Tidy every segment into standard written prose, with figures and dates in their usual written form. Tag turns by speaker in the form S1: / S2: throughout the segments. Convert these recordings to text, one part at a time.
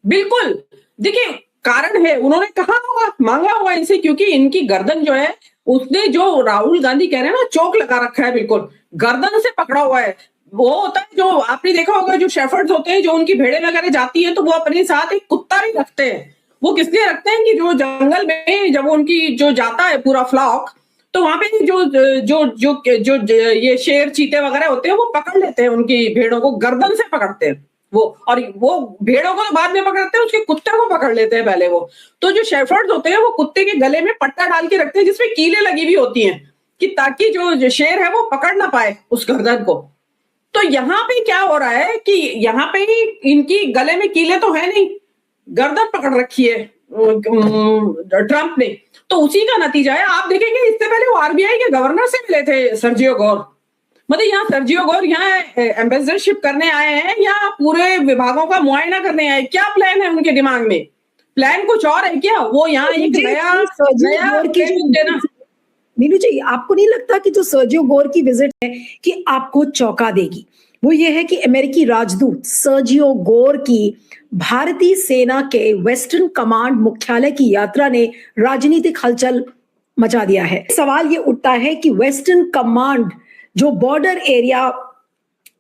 S1: बिल्कुल। देखिए, कारण है, उन्होंने कहा होगा, माँगा होगा इनसे, क्योंकि इनकी गर्दन जो है, उसने जो राहुल गांधी कह रहे हैं ना, चोक लगा रखा है बिल्कुल, गर्दन से पकड़ा हुआ है। वो होता है जो आपने देखा होगा, जो शेफर्ड्स होते हैं, जो उनकी भेड़ें वगैरह जाती हैं, तो वो अपने साथ एक कुत्ता भी रखते हैं। वो किस लिए रखते हैं कि जो जंगल में जब उनकी जो जाता है पूरा फ्लॉक, तो वहाँ पे जो ये शेर, चीते वगैरह होते हैं, वो पकड़ लेते हैं उनकी भेड़ों को, गर्दन से पकड़ते हैं। वो और वो भेड़ों को तो बाद में पकड़ते हैं, उसके कुत्ते को पकड़ लेते हैं पहले वो। तो जो शेफर्ड्स होते हैं, वो कुत्ते के गले में पट्टा डाल के रखते हैं जिसमें कीलें लगी हुई होती हैं, कि ताकि जो शेर है वो पकड़ ना पाए उस गर्दन को। तो यहाँ पे क्या हो रहा है कि यहाँ पे ही इनकी गले में कीलें तो है नहीं, गर्दन पकड़ रखी है ट्रंप ने। तो उसी का नतीजा है। आप देखेंगे, इससे पहले वो आरबीआई के गवर्नर से मिले थे, सर्जियो गौर। मतलब यहाँ सर्जियो गौर यहाँ एम्बेसडरशिप करने आए हैं या पूरे विभागों का मुआयना करने आए? क्या प्लान है उनके दिमाग में? प्लान कुछ और है क्या? वो यहाँ एक नया देना।
S2: मीनू जी, आपको नहीं लगता कि जो सर्जियो गोर की विजिट है कि आपको चौंका देगी? वो ये है कि अमेरिकी राजदूत सर्जियो गोर की भारतीय सेना के वेस्टर्न कमांड मुख्यालय की यात्रा ने राजनीतिक हलचल मचा दिया है। सवाल ये उठता है कि वेस्टर्न कमांड, जो बॉर्डर एरिया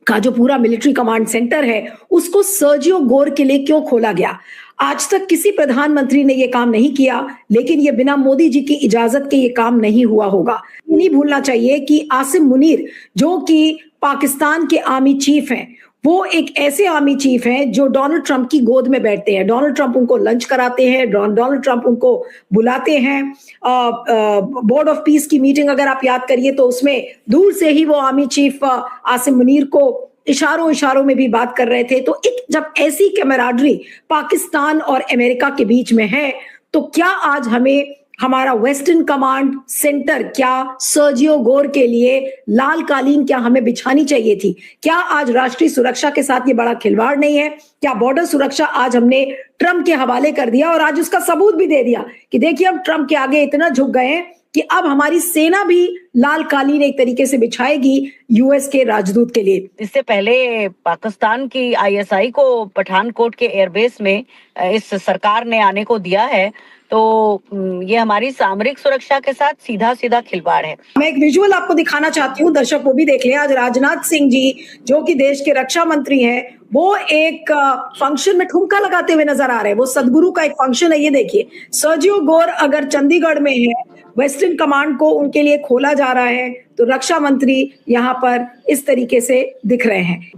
S2: का जो पूरा मिलिट्री कमांड सेंटर है, उसको सर्जियो गोर के लिए क्यों खोला गया? आज तक किसी प्रधानमंत्री ने यह काम नहीं किया, लेकिन ये बिना मोदी जी की इजाजत के ये काम नहीं हुआ होगा। नहीं भूलना चाहिए कि आसिम मुनीर, जो कि पाकिस्तान के आर्मी चीफ हैं, वो एक ऐसे आर्मी चीफ हैं जो डोनाल्ड ट्रंप की गोद में बैठते हैं। डोनाल्ड ट्रंप उनको लंच कराते हैं, डोनाल्ड ट्रंप उनको बुलाते हैं। बोर्ड ऑफ पीस की मीटिंग अगर आप याद करिए तो उसमें दूर से ही वो आर्मी चीफ आसिम मुनीर को इशारों में भी बात कर रहे थे। तो एक जब ऐसी कैमराडरी पाकिस्तान और अमेरिका के बीच में है, तो क्या आज हमें हमारा वेस्टर्न कमांड सेंटर, क्या सर्जियो गोर के लिए लाल कालीन क्या हमें बिछानी चाहिए थी? क्या आज राष्ट्रीय सुरक्षा के साथ ये बड़ा खिलवाड़ नहीं है? क्या बॉर्डर सुरक्षा आज हमने ट्रंप के हवाले कर दिया और आज उसका सबूत भी दे दिया कि देखिए हम ट्रंप के आगे इतना झुक गए हैं कि अब हमारी सेना भी लाल कालीन एक तरीके से बिछाएगी यूएस के राजदूत के लिए?
S3: इससे पहले पाकिस्तान की आईएसआई को पठानकोट के एयरबेस में इस सरकार ने आने को दिया है, तो ये हमारी सामरिक सुरक्षा के साथ सीधा सीधा खिलवाड़ है।
S2: मैं एक विजुअल आपको दिखाना चाहती हूँ, दर्शक वो भी देख लें। आज राजनाथ सिंह जी, जो कि देश के रक्षा मंत्री हैं, वो एक फंक्शन में ठुमका लगाते हुए नजर आ रहे हैं। वो सदगुरु का एक फंक्शन है, ये देखिए। सर्जियो गोर अगर चंडीगढ़ में है, वेस्टर्न कमांड को उनके लिए खोला जा रहा है, तो रक्षा मंत्री यहाँ पर इस तरीके से दिख रहे हैं।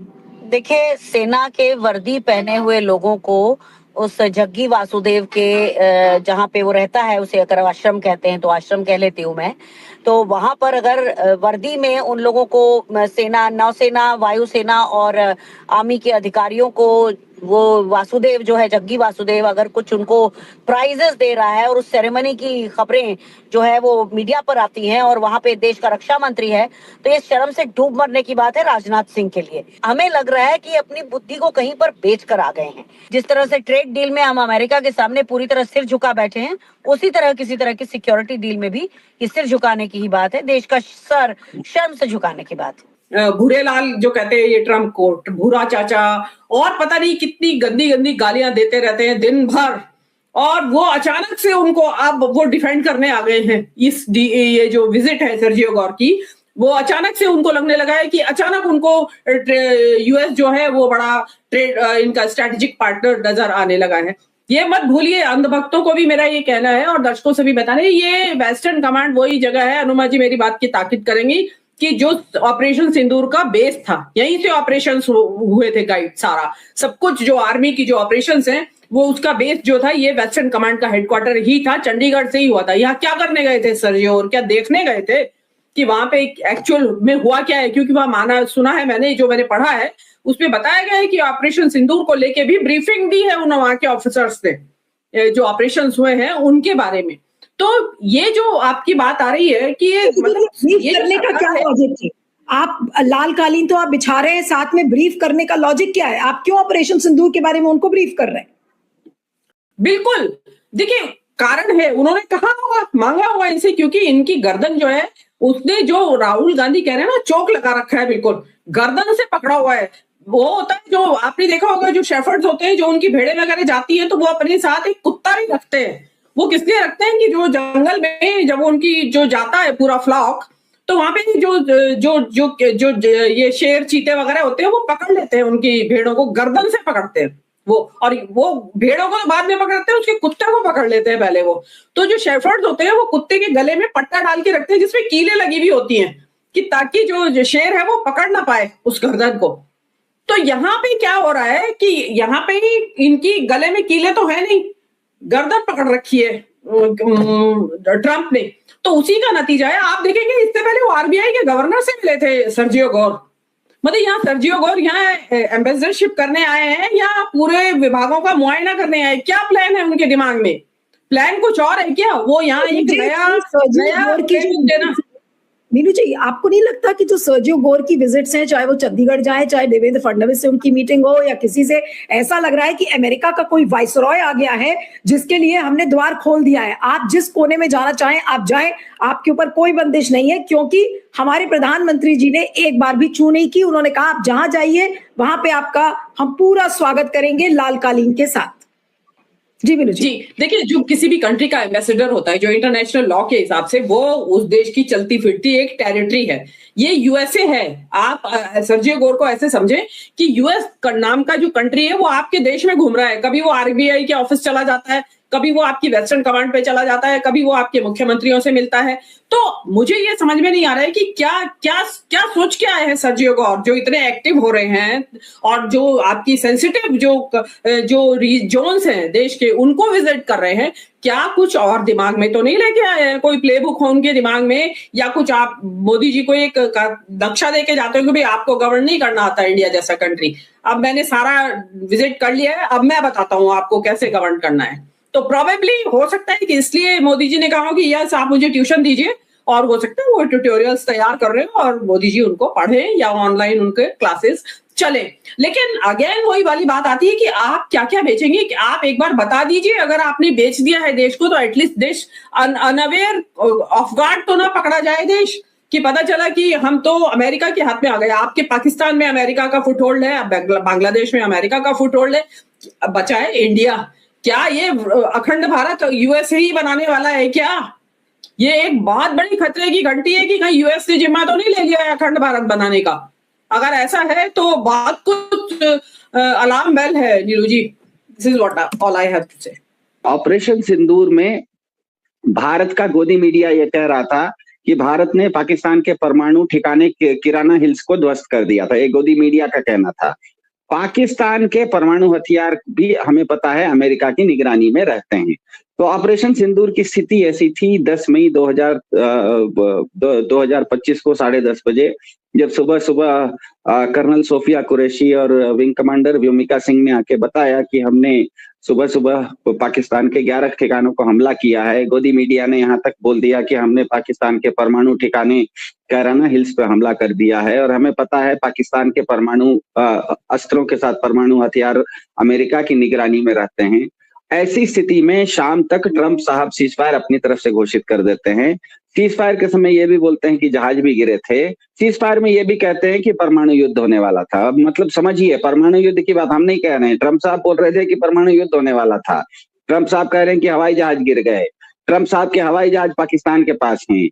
S3: देखिए, सेना के वर्दी पहने हुए लोगों को उस जग्गी वासुदेव के जहाँ पे वो रहता है, उसे अगर आश्रम कहते हैं तो आश्रम कह लेती हूँ मैं, तो वहां पर अगर वर्दी में उन लोगों को सेना, नौसेना, वायुसेना और आर्मी के अधिकारियों को वो वासुदेव जो है, जग्गी वासुदेव, अगर कुछ उनको प्राइजेस दे रहा है और उस सेरेमनी की खबरें जो है वो मीडिया पर आती हैं और वहां पे देश का रक्षा मंत्री है, तो ये शर्म से डूब मरने की बात है राजनाथ सिंह के लिए। हमें लग रहा है कि अपनी बुद्धि को कहीं पर बेच कर आ गए हैं। जिस तरह से ट्रेड डील में हम अमेरिका के सामने पूरी तरह सिर झुका बैठे हैं, उसी तरह किसी तरह की सिक्योरिटी डील में भी ये सिर झुकाने की ही बात है, देश का सर शर्म से झुकाने की बात है।
S1: भूरे लाल जो कहते हैं ये ट्रम्प को, भूरा चाचा, और पता नहीं कितनी गंदी गंदी गालियां देते रहते हैं दिन भर, और वो अचानक से उनको अब वो डिफेंड करने आ गए हैं। ये जो विजिट है सर्जियो गौर की, वो अचानक से उनको लगने लगा है कि अचानक उनको यूएस जो है वो बड़ा ट्रेड इनका स्ट्रेटेजिक पार्टनर नजर आने लगा है। ये मत भूलिए, अंधभक्तों को भी मेरा ये कहना है और दर्शकों से भी बताना है, ये वेस्टर्न कमांड वही जगह है, अनुमा जी मेरी बात की ताकीद करेंगी, कि जो ऑपरेशन सिंदूर का बेस था, यहीं से ऑपरेशंस हुए थे, गाइड सारा सब कुछ जो आर्मी की जो ऑपरेशंस हैं, वो उसका बेस जो था ये वेस्टर्न कमांड का हेडक्वार्टर ही था, चंडीगढ़ से ही हुआ था। यहाँ क्या करने गए थे सर्जियो, और क्या देखने गए थे कि वहां पे एक्चुअल में हुआ क्या है? क्योंकि वहां माना सुना है मैंने, जो मैंने पढ़ा है उसमें बताया गया है कि ऑपरेशन सिंदूर को लेके भी ब्रीफिंग दी है उन वहां के ऑफिसर्स ने, जो ऑपरेशंस हुए हैं उनके बारे में। तो ये जो आपकी बात आ रही है कि ये
S2: मतलब ये करने का क्या लॉजिक है? आप लाल कालीन तो आप बिछा रहे हैं, साथ में ब्रीफ करने का लॉजिक क्या है? आप क्यों ऑपरेशन सिंदूर के बारे में उनको ब्रीफ कर रहे हैं?
S1: बिल्कुल, देखिए कारण है, उन्होंने कहा होगा, मांगा होगा इनसे, क्योंकि इनकी गर्दन जो है, उसने जो राहुल गांधी कह रहे हैं ना, चोक लगा रखा है बिल्कुल, गर्दन से पकड़ा हुआ है। वो होता है जो आपने देखा होगा, जो शेफर्ड्स होते हैं, जो उनकी भेड़ें वगैरह जाती हैं तो वो अपने साथ एक कुत्ता भी रखते हैं। वो किस लिए रखते हैं कि जो जंगल में जब उनकी जो जाता है पूरा फ्लॉक, तो वहां पे जो ये शेर चीते वगैरह होते हैं वो पकड़ लेते हैं उनकी भेड़ों को, गर्दन से पकड़ते हैं वो, और वो भेड़ों को तो बाद में पकड़ते हैं, उसके कुत्ते को पकड़ लेते हैं पहले वो। तो जो शेफर्ड्स होते हैं वो कुत्ते के गले में पट्टा डाल के रखते हैं जिसमें कीलें लगी हुई होती हैं, कि ताकि जो शेर है वो पकड़ ना पाए उस गर्दन को। तो यहाँ पे क्या हो रहा है कि यहाँ पे ही इनकी गले में कीले तो है नहीं, गर्दन पकड़ रखी है ट्रंप ने। तो उसी का नतीजा है। आप देखेंगे इससे पहले वो आरबीआई के गवर्नर से मिले थे सर्जियो गोर। मतलब यहाँ सर्जियो गोर यहाँ एम्बेसडरशिप करने आए हैं या पूरे विभागों का मुआयना करने आए? क्या प्लान है उनके दिमाग में? प्लान कुछ और है क्या? वो यहाँ एक नया देना।
S2: नीलू जी, आपको नहीं लगता कि जो सर्जियो गोर की विजिट्स हैं, चाहे वो चंडीगढ़ जाए, चाहे देवेंद्र फडणवीस से उनकी मीटिंग हो या किसी से, ऐसा लग रहा है कि अमेरिका का कोई वाइसरॉय आ गया है जिसके लिए हमने द्वार खोल दिया है, आप जिस कोने में जाना चाहें आप जाएं, आपके ऊपर कोई बंदिश नहीं है, क्योंकि हमारे प्रधानमंत्री जी ने एक बार भी चू नहीं की। उन्होंने कहा आप जहां जाइए वहां पे आपका हम पूरा स्वागत करेंगे लाल कालीन के साथ। जी बिल्कुल
S1: जी, देखिए जो किसी भी कंट्री का एम्बेसडर होता है, जो इंटरनेशनल लॉ के हिसाब से वो उस देश की चलती फिरती एक टेरिटरी है। ये यूएसए है। आप सर्जियो गोर को ऐसे समझें कि यूएस नाम का जो कंट्री है वो आपके देश में घूम रहा है। कभी वो आरबीआई के ऑफिस चला जाता है, कभी वो आपकी वेस्टर्न कमांड पे चला जाता है, कभी वो आपके मुख्यमंत्रियों से मिलता है। तो मुझे ये समझ में नहीं आ रहा है कि क्या क्या क्या सोच के आए हैं सर्जियो गोर, जो इतने एक्टिव हो रहे हैं और जो आपकी सेंसिटिव जो जोन्स हैं देश के उनको विजिट कर रहे हैं। क्या कुछ और दिमाग में तो नहीं लेके आए हैं? कोई प्लेबुक हो उनके दिमाग में, या कुछ आप मोदी जी को एक नक्शा देके जाते हो कि भाई आपको गवर्न नहीं करना आता इंडिया जैसा कंट्री, अब मैंने सारा विजिट कर लिया है, अब मैं बताता हूँ आपको कैसे गवर्न करना है। तो प्रोबेबली हो सकता है कि इसलिए मोदी जी ने कहा कि यस आप मुझे ट्यूशन दीजिए, और हो सकता है वो ट्यूटोरियल्स तैयार कर रहे हो और मोदी जी उनको पढ़े या ऑनलाइन उनके क्लासेस चले। लेकिन अगेन वही वाली बात आती है कि आप क्या क्या बेचेंगे, कि आप एक बार बता दीजिए। अगर आपने बेच दिया है देश को तो एटलीस्ट देश अनअवेयर ऑफ गार्ड तो ना पकड़ा जाए देश, कि पता चला कि हम तो अमेरिका के हाथ में आ गए। आपके पाकिस्तान में अमेरिका का फुटहोल्ड है, बांग्लादेश में अमेरिका का फुटहोल्ड है, बचा है इंडिया। क्या ये अखंड भारत यूएस ही बनाने वाला है क्या? ये एक बहुत बड़ी खतरे की घंटी है कि कहीं यूएस ने जिम्मा तो नहीं ले लिया है अखंड भारत बनाने का। अगर ऐसा है तो बहुत कुछ अलार्म बेल है Neelu ji. This is what all I have to say.
S4: Operation Sindoor में भारत का गोदी मीडिया ये कह रहा था कि भारत ने पाकिस्तान के परमाणु ठिकाने किराना हिल्स को ध्वस्त कर दिया था। ये गोदी मीडिया का कहना था। पाकिस्तान के परमाणु हथियार भी हमें पता है अमेरिका की निगरानी में रहते हैं। तो ऑपरेशन सिंदूर की स्थिति ऐसी थी 10 मई 2025 को 10:30 बजे, जब सुबह सुबह कर्नल सोफिया कुरैशी और विंग कमांडर व्योमिका सिंह ने आके बताया कि हमने सुबह सुबह पाकिस्तान के 11 ठिकानों को हमला किया है। गोदी मीडिया ने यहाँ तक बोल दिया कि हमने पाकिस्तान के परमाणु ठिकाने कैराना हिल्स पे हमला कर दिया है, और हमें पता है पाकिस्तान के परमाणु अस्त्रों के साथ परमाणु हथियार अमेरिका की निगरानी में रहते हैं। ऐसी स्थिति में शाम तक ट्रंप साहब सीज फायर अपनी तरफ से घोषित कर देते हैं। सीज फायर के समय ये भी बोलते हैं कि जहाज भी गिरे थे। सीज फायर में ये भी कहते हैं कि परमाणु युद्ध होने वाला था। अब मतलब समझिए, परमाणु युद्ध की बात हम नहीं कह रहे हैं। ट्रंप साहब बोल रहे थे कि परमाणु युद्ध होने वाला था। ट्रंप साहब कह रहे हैं कि हवाई जहाज गिर गए। ट्रंप साहब के हवाई जहाज पाकिस्तान के पास हैं।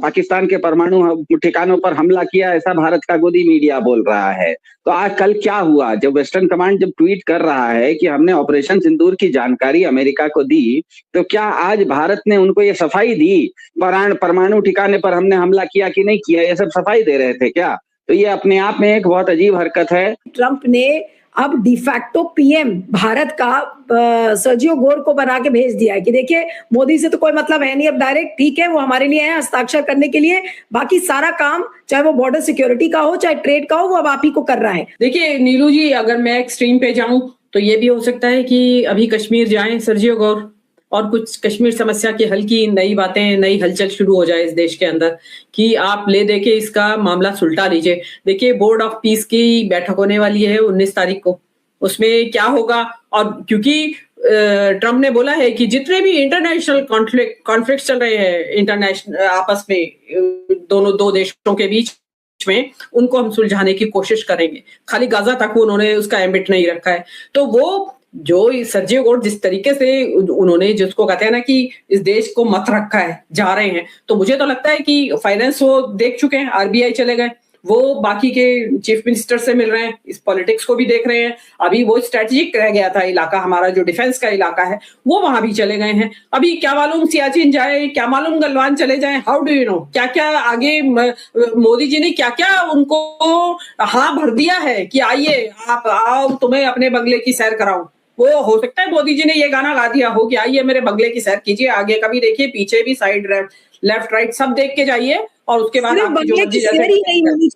S4: पाकिस्तान के परमाणु ठिकानों पर हमला किया, ऐसा भारत का गोदी मीडिया बोल रहा है। तो आज कल क्या हुआ, जब वेस्टर्न कमांड जब ट्वीट कर रहा है कि हमने ऑपरेशन सिंदूर की जानकारी अमेरिका को दी, तो क्या आज भारत ने उनको ये सफाई दी परमाणु ठिकाने पर हमने हमला किया कि नहीं किया? ये सब सफाई दे रहे थे क्या? तो ये अपने आप में एक बहुत अजीब हरकत है।
S2: ट्रंप ने अब डिफैक्टो पीएम भारत का सर्जियो गोर को बना के भेज दिया है कि देखिए मोदी से तो कोई मतलब है नहीं, अब डायरेक्ट ठीक है वो हमारे लिए है हस्ताक्षर करने के लिए, बाकी सारा काम चाहे वो बॉर्डर सिक्योरिटी का हो चाहे ट्रेड का हो वो अब आप ही को कर रहा है।
S1: देखिए नीलू जी, अगर मैं एक्सट्रीम पे जाऊं तो ये भी हो सकता है कि अभी कश्मीर जाएं सर्जियो गोर और कुछ कश्मीर समस्या के हल की नई बातें, नई हलचल शुरू हो जाए इस देश के अंदर, कि आप ले दे के इसका मामला सुलटा लीजिए। देखिए बोर्ड ऑफ पीस की बैठक होने वाली है 19 तारीख को, उसमें क्या होगा, और क्योंकि ट्रंप ने बोला है कि जितने भी इंटरनेशनल कॉन्फ्लिक्ट चल रहे हैं इंटरनेशनल आपस में दो देशों के बीच में उनको हम सुलझाने की कोशिश करेंगे। खाली गाजा तक उन्होंने उसका एम्बिट नहीं रखा है। तो वो जो सर्जियो गोर जिस तरीके से उन्होंने जिसको कहते हैं ना कि इस देश को मत रखा है, जा रहे हैं, तो मुझे तो लगता है कि फाइनेंस वो देख चुके हैं, आरबीआई चले गए, वो बाकी के चीफ मिनिस्टर से मिल रहे हैं, इस पॉलिटिक्स को भी देख रहे हैं। अभी वो स्ट्रेटेजिक रह गया था इलाका, हमारा जो डिफेंस का इलाका है, वो वहां भी चले गए हैं। अभी क्या मालूम सियाचिन जाए, क्या मालूम गलवान चले जाए, हाउ डू यू नो क्या क्या आगे मोदी जी ने क्या क्या उनको हाँ भर दिया है कि आइए आप आओ, तुम्हें अपने बंगले की सैर कराऊं। वो हो सकता है मोदी जी ने ये गाना गा दिया हो कि आइए मेरे बंगले की सैर कीजिए, आगे कभी देखिए, पीछे भी, साइड लेफ्ट राइट सब देख के जाइए, और उसके बाद
S2: सिर्फ
S1: आपकी जो
S2: बंगले
S1: मर्जी
S2: की सैर ही नहीं,
S1: जैसे